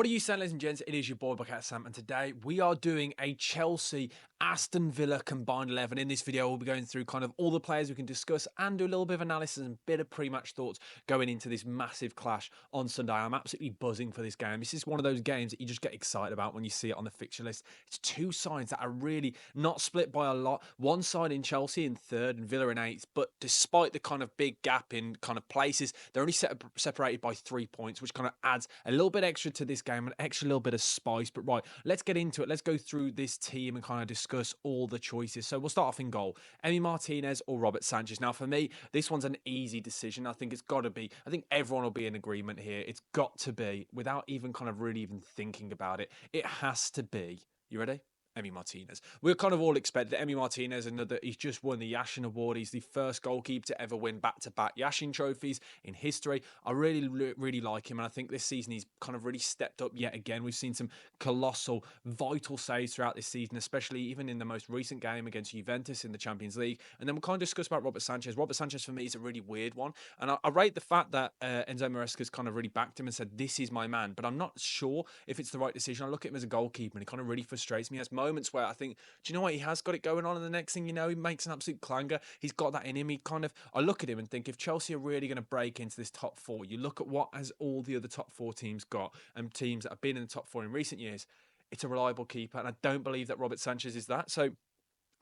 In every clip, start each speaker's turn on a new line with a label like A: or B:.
A: What are you saying, ladies and gents? It is your boy Bucket Sam, and today we are doing a Chelsea Aston Villa combined 11. In this video, we'll be going through kind of all the players we can discuss and do a little bit of analysis and a bit of pre-match thoughts going into this massive clash on Sunday. I'm absolutely buzzing for this game. This is one of those games that you just get excited about when you see it on the fixture list. It's two sides that are really not split by a lot. One side in Chelsea in third and Villa in eighth, but despite the kind of big gap in kind of places, they're only separated by 3 points, which kind of adds a little bit extra to this game, an extra little bit of spice. But right, let's get into it. Let's go through this team and kind of discuss all the choices. So we'll start off in goal. Emi Martinez or Robert Sanchez. Now, for me, this one's an easy decision. I think it's got to be. I think everyone will be in agreement here. It's got to be, without even kind of really even thinking about it, it has to be. You ready? Emi Martinez. We're kind of all expected Emi Martinez, he's just won the Yashin Award. He's the first goalkeeper to ever win back-to-back Yashin trophies in history. I really like him, and I think this season he's kind of really stepped up yet again. We've seen some colossal, vital saves throughout this season, especially even in the most recent game against Juventus in the Champions League. And then we'll kind of discuss about Robert Sanchez. Robert Sanchez, for me, is a really weird one, and I rate the fact that Enzo Maresca's kind of really backed him and said, this is my man, but I'm not sure if it's the right decision. I look at him as a goalkeeper, and he kind of really frustrates me. He has moments where I think, do you know what? He has got it going on, and the next thing you know, he makes an absolute clanger. He's got that in him. I look at him and think, if Chelsea are really going to break into this top four, you look at what has all the other top four teams got, and teams that have been in the top four in recent years, it's a reliable keeper, and I don't believe that Robert Sanchez is that. So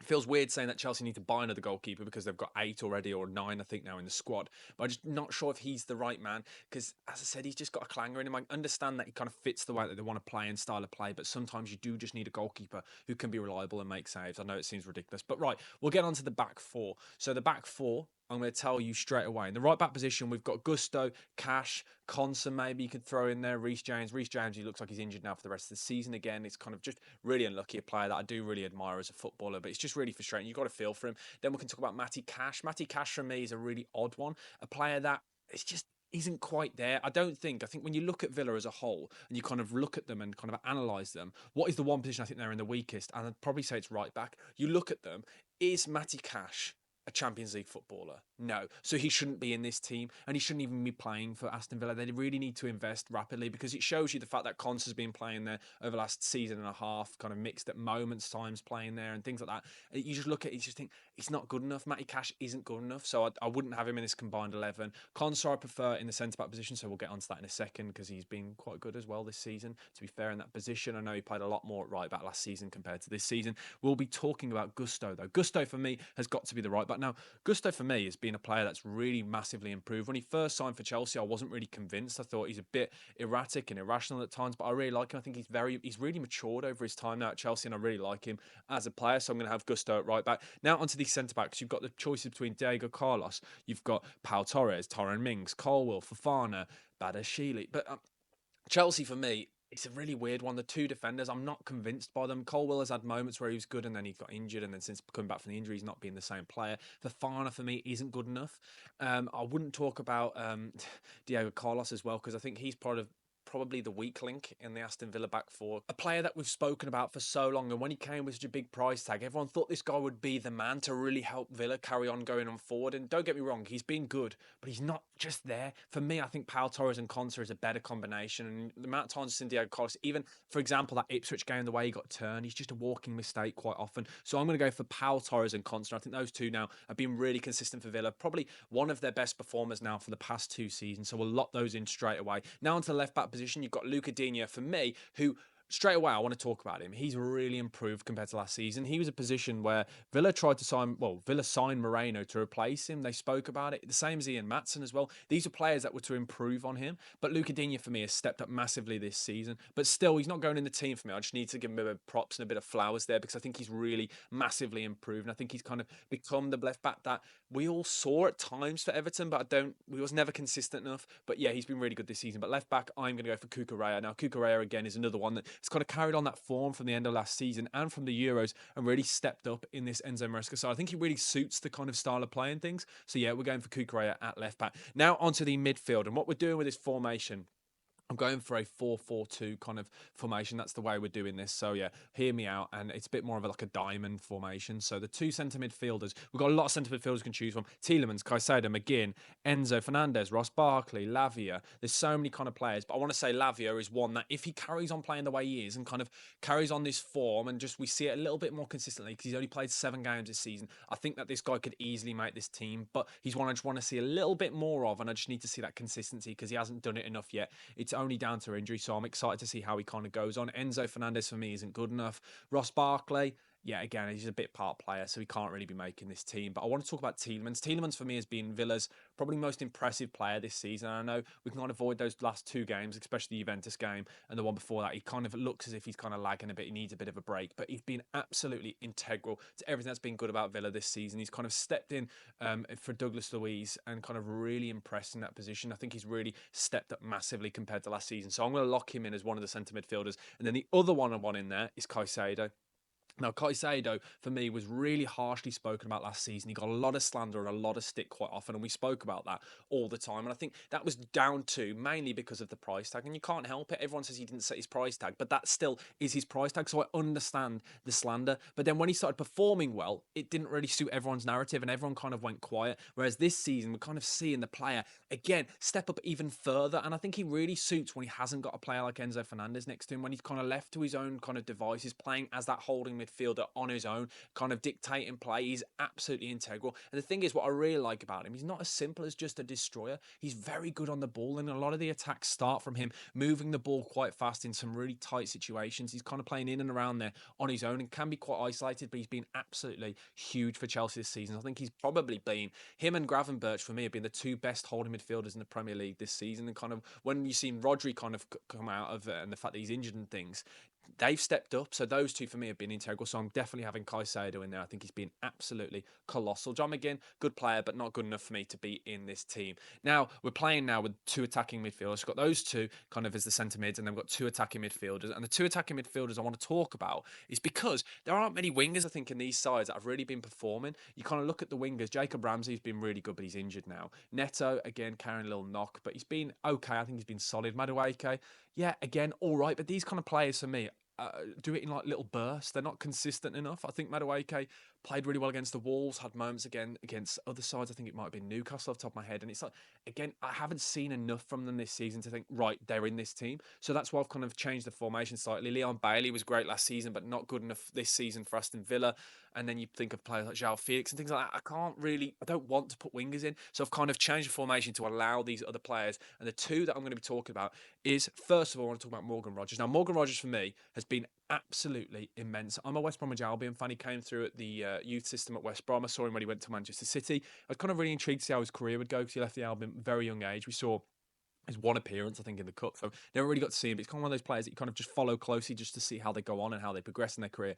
A: it feels weird saying that Chelsea need to buy another goalkeeper because they've got 8 already, or 9, I think, now in the squad. But I'm just not sure if he's the right man because, as I said, he's just got a clanger in him. I understand that he kind of fits the way that they want to play and style of play, but sometimes you do just need a goalkeeper who can be reliable and make saves. I know it seems ridiculous, but right, we'll get on to the back four. So the back four, I'm going to tell you straight away. In the right back position, we've got Gusto, Cash, Consa, maybe you could throw in there, Reece James. Reece James, he looks like he's injured now for the rest of the season again. It's kind of just really unlucky, a player that I do really admire as a footballer, but it's just really frustrating. You've got to feel for him. Then we can talk about Matty Cash. Matty Cash, for me, is a really odd one. A player that it's just isn't quite there. I think when you look at Villa as a whole and you kind of look at them and kind of analyse them, what is the one position I think they're in the weakest? And I'd probably say it's right back. You look at them, is Matty Cash a Champions League footballer? No. So he shouldn't be in this team, and he shouldn't even be playing for Aston Villa. They really need to invest rapidly, because it shows you the fact that Consa's been playing there over the last season and a half, kind of mixed at moments, times playing there and things like that. You just look at it, you just think, it's not good enough. Matty Cash isn't good enough, so I wouldn't have him in this combined 11. Consa I prefer in the centre-back position, so we'll get onto that in a second, because he's been quite good as well this season, to be fair, in that position. I know he played a lot more at right-back last season compared to this season. We'll be talking about Gusto, though. Gusto, for me, has got to be the right-back. Now, Gusto, for me, has been a player that's really massively improved. When he first signed for Chelsea, I wasn't really convinced. I thought he's a bit erratic and irrational at times, but I really like him. I think he's really matured over his time now at Chelsea, and I really like him as a player, so I'm going to have Gusto at right back. Now onto the centre-backs. You've got the choices between Diego Carlos, you've got Pau Torres, Tyrone Mings, Colwill, Fofana, Badashili. But Chelsea, for me, it's a really weird one. The two defenders, I'm not convinced by them. Colwill has had moments where he was good and then he got injured, and then since coming back from the injury, he's not been the same player. Fofana, for me, isn't good enough. I wouldn't talk about Diego Carlos as well, because I think he's probably the weak link in the Aston Villa back four. A player that we've spoken about for so long, and when he came with such a big price tag, everyone thought this guy would be the man to really help Villa carry on going on forward. And don't get me wrong, he's been good, but he's not just there. For me, I think Pau Torres and Consa is a better combination. And the amount of times I've seen Diego Carlos, even, for example, that Ipswich game, the way he got turned, he's just a walking mistake quite often. So I'm going to go for Pau Torres and Consa. I think those two now have been really consistent for Villa. Probably one of their best performers now for the past 2 seasons. So we'll lock those in straight away. Now onto the left back position, you've got Luca Digne, for me, who straight away I want to talk about him. He's really improved compared to last season. He was a position where Villa signed Moreno to replace him. They spoke about it. The same as Ian Maatsen as well. These are players that were to improve on him. But Luca Digne, for me, has stepped up massively this season. But still, he's not going in the team for me. I just need to give him a bit of props and a bit of flowers there, because I think he's really massively improved. And I think he's kind of become the left back that we all saw at times for Everton, but we was never consistent enough. But yeah, he's been really good this season. But left back, I'm going to go for Cucurella. Now, Cucurella, again, is another one that's kind of carried on that form from the end of last season and from the Euros, and really stepped up in this Enzo Maresca side. I think he really suits the kind of style of playing things. So yeah, we're going for Cucurella at left back. Now onto the midfield, and what we're doing with this formation. I'm going for a 4-4-2 kind of formation. That's the way we're doing this. So yeah, hear me out. And it's a bit more of like a diamond formation. So the two centre midfielders, we've got a lot of centre midfielders we can choose from. Tielemans, Caicedo, McGinn, Enzo Fernandez, Ross Barkley, Lavia. There's so many kind of players. But I want to say Lavia is one that if he carries on playing the way he is and kind of carries on this form and just we see it a little bit more consistently because he's only played 7 games this season, I think that this guy could easily make this team. But he's one I just want to see a little bit more of. And I just need to see that consistency because he hasn't done it enough yet. It's only down to injury, so I'm excited to see how he kind of goes on. Enzo Fernandez for me isn't good enough. Ross Barkley, yeah, again, he's a bit part player, so he can't really be making this team. But I want to talk about Tielemans. Tielemans for me has been Villa's probably most impressive player this season. And I know we can kind of avoid those last 2 games, especially the Juventus game and the one before that. He kind of looks as if he's kind of lagging a bit. He needs a bit of a break, but he's been absolutely integral to everything that's been good about Villa this season. He's kind of stepped in for Douglas Luiz and kind of really impressed in that position. I think he's really stepped up massively compared to last season. So I'm going to lock him in as one of the centre midfielders. And then the other one I want in there is Caicedo. Now, Caicedo, for me, was really harshly spoken about last season. He got a lot of slander and a lot of stick quite often, and we spoke about that all the time. And I think that was down to mainly because of the price tag, and you can't help it. Everyone says he didn't set his price tag, but that still is his price tag, so I understand the slander. But then when he started performing well, it didn't really suit everyone's narrative, and everyone kind of went quiet. Whereas this season, we're kind of seeing the player, again, step up even further, and I think he really suits when he hasn't got a player like Enzo Fernandez next to him, when he's kind of left to his own kind of devices, playing as that holding midfielder on his own, kind of dictating play. He's absolutely integral. And the thing is, what I really like about him, he's not as simple as just a destroyer. He's very good on the ball, and a lot of the attacks start from him moving the ball quite fast in some really tight situations. He's kind of playing in and around there on his own and can be quite isolated, but he's been absolutely huge for Chelsea this season. I think he's probably been, him and Gravenberch for me have been the two best holding midfielders in the Premier League this season. And kind of when you've seen Rodri kind of come out of it and the fact that he's injured and things, they've stepped up. So those two for me have been integral. So I'm definitely having Caicedo in there. I think he's been absolutely colossal. John McGinn, good player, but not good enough for me to be in this team. Now, we're playing now with two attacking midfielders. We've got those two kind of as the centre mids, and then we've got two attacking midfielders. And the two attacking midfielders I want to talk about is because there aren't many wingers, I think, in these sides that have really been performing. You kind of look at the wingers. Jacob Ramsey's been really good, but he's injured now. Neto, again, carrying a little knock, but he's been okay. I think he's been solid. Madueke, yeah, again, all right. But these kind of players for me, do it in like little bursts. They're not consistent enough. I think Madueke played really well against the Wolves, had moments again against other sides. I think it might have been Newcastle off the top of my head. And it's like, again, I haven't seen enough from them this season to think, right, they're in this team. So that's why I've kind of changed the formation slightly. Leon Bailey was great last season, but not good enough this season for Aston Villa. And then you think of players like João Felix and things like that. I don't want to put wingers in. So I've kind of changed the formation to allow these other players. And the two that I'm going to be talking about is, first of all, I want to talk about Morgan Rogers. Now, Morgan Rogers for me has been absolutely immense. I'm a West Bromwich Albion fan. He came through at the youth system at West Brom. I saw him when he went to Manchester City. I was kind of really intrigued to see how his career would go because he left the Albion at a very young age. We saw his one appearance, I think, in the cup. So never really got to see him. But it's kind of one of those players that you kind of just follow closely just to see how they go on and how they progress in their career.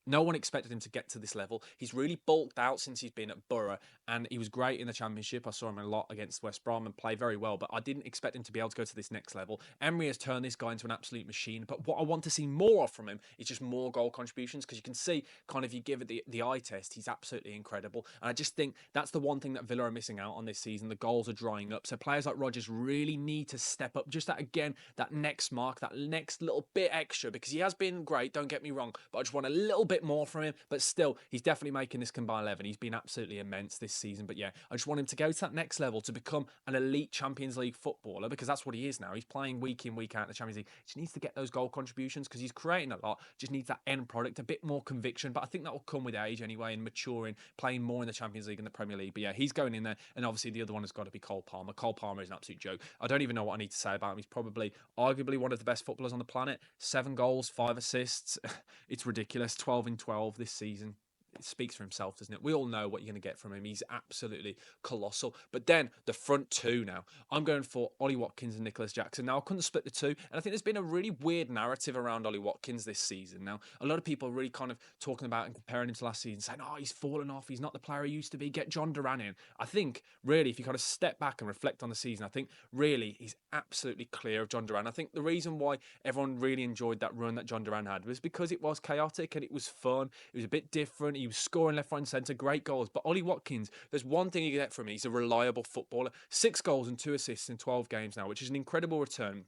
A: No one expected him to get to this level. He's really bulked out since he's been at Borough, and he was great in the Championship. I saw him a lot against West Brom and play very well, but I didn't expect him to be able to go to this next level. Emery has turned this guy into an absolute machine, but what I want to see more of from him is just more goal contributions, because you can see, kind of, you give it the eye test, he's absolutely incredible. And I just think that's the one thing that Villa are missing out on this season. The goals are drying up. So players like Rodgers really need to step up just that, again, that next mark, that next little bit extra, because he has been great, don't get me wrong, but I just want a little bit more from him. But still, he's definitely making this combined 11. He's been absolutely immense this season. But yeah, I just want him to go to that next level to become an elite Champions League footballer, because that's what he is now. He's playing week in, week out in the Champions League. He just needs to get those goal contributions because he's creating a lot. Just needs that end product, a bit more conviction. But I think that will come with age anyway and maturing, playing more in the Champions League and the Premier League. But yeah, he's going in there. And obviously the other one has got to be Cole Palmer. Cole Palmer is an absolute joke. I don't even know what I need to say about him. He's probably, arguably, one of the best footballers on the planet. 7 goals, 5 assists. It's ridiculous. 12 in 12 this season. It speaks for himself, doesn't it? We all know what you're going to get from him. He's absolutely colossal. But then the front two now. I'm going for Ollie Watkins and Nicholas Jackson. Now, I couldn't split the two. And I think there's been a really weird narrative around Ollie Watkins this season. Now, a lot of people are really kind of talking about and comparing him to last season, saying, oh, he's fallen off. He's not the player he used to be. Get John Duran in. I think, really, if you kind of step back and reflect on the season, I think, really, he's absolutely clear of John Duran. I think the reason why everyone really enjoyed that run that John Duran had was because it was chaotic and it was fun. It was a bit different. He was scoring left, right, and centre, great goals. But Ollie Watkins, there's one thing you get from him. He's a reliable footballer. 6 goals and 2 assists in 12 games now, which is an incredible return.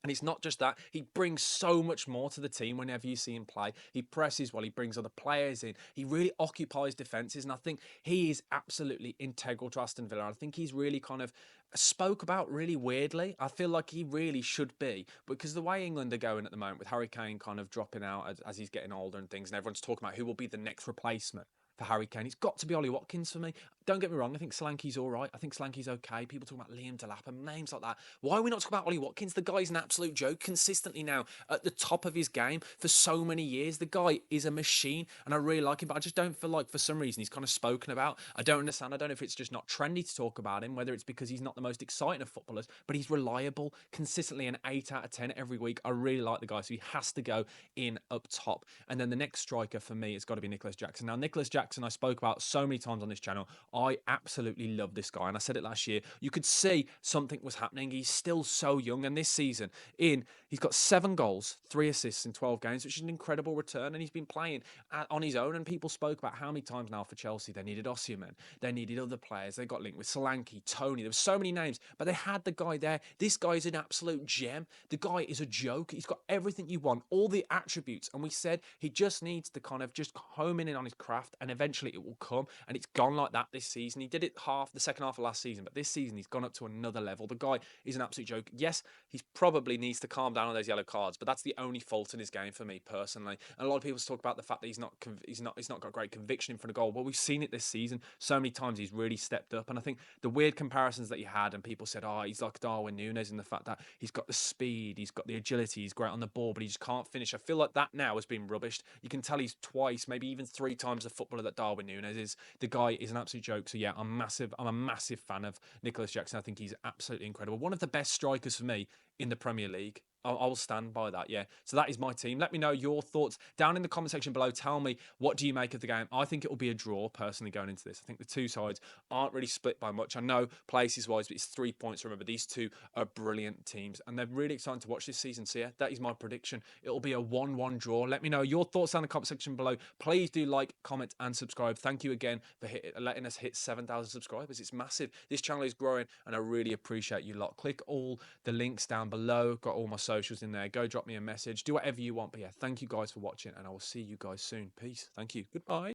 A: And it's not just that, he brings so much more to the team whenever you see him play. He presses well, he brings other players in. He really occupies defences. And I think he is absolutely integral to Aston Villa. I think he's really kind of spoke about really weirdly. I feel like he really should be, because the way England are going at the moment with Harry Kane kind of dropping out as he's getting older and things, and everyone's talking about who will be the next replacement for Harry Kane. It's got to be Ollie Watkins for me. Don't get me wrong, I think Solanke's all right. I think Solanke's okay. People talk about Liam Delap and names like that. Why are we not talking about Ollie Watkins? The guy's an absolute joke consistently now at the top of his game for so many years. The guy is a machine and I really like him, but I just don't feel like for some reason he's kind of spoken about. I don't understand. I don't know if it's just not trendy to talk about him, whether it's because he's not the most exciting of footballers, but he's reliable, consistently an 8 out of 10 every week. I really like the guy, so he has to go in up top. And then the next striker for me has got to be Nicholas Jackson. Now, Nicholas Jackson, I spoke about so many times on this channel. I absolutely love this guy, and I said it last year. You could see something was happening. He's still so young, and this season, he's got 7 goals, 3 assists in 12 games, which is an incredible return. And he's been playing on his own. And people spoke about how many times now for Chelsea they needed Osimhen, they needed other players. They got linked with Solanke, Tony. There were so many names, but they had the guy there. This guy is an absolute gem. The guy is a joke. He's got everything you want, all the attributes. And we said he just needs to kind of just home in on his craft, and eventually it will come. And it's gone like that this season. He did it the second half of last season, but this season he's gone up to another level. The guy is an absolute joke. Yes, he probably needs to calm down on those yellow cards, but that's the only fault in his game for me personally. And a lot of people talk about the fact that he's not got great conviction in front of goal. Well, we've seen it this season so many times. He's really stepped up, and I think the weird comparisons that he had, and people said, "Oh, he's like Darwin Núñez," in the fact that he's got the speed, he's got the agility, he's great on the ball, but he just can't finish. I feel like that now has been rubbished. You can tell he's twice, maybe even 3 times the footballer that Darwin Núñez is. The guy is an absolute joke. So yeah, I'm a massive fan of Nicholas Jackson. I think he's absolutely incredible. One of the best strikers for me in the Premier League. I will stand by that. Yeah. So that is my team. Let me know your thoughts down in the comment section below. Tell me, what do you make of the game? I think it will be a draw personally going into this. I think the two sides aren't really split by much. I know places wise, but it's 3 points. Remember, these two are brilliant teams and they're really exciting to watch this season. So yeah, that is my prediction. It'll be a 1-1 draw. Let me know your thoughts down in the comment section below. Please do like, comment, and subscribe. Thank you again for letting us hit 7,000 subscribers. It's massive. This channel is growing and I really appreciate you lot. Click all the links down below. Got all my socials in there. Go drop me a message. Do whatever you want. But yeah, thank you guys for watching and I will see you guys soon. Peace. Thank you. Goodbye.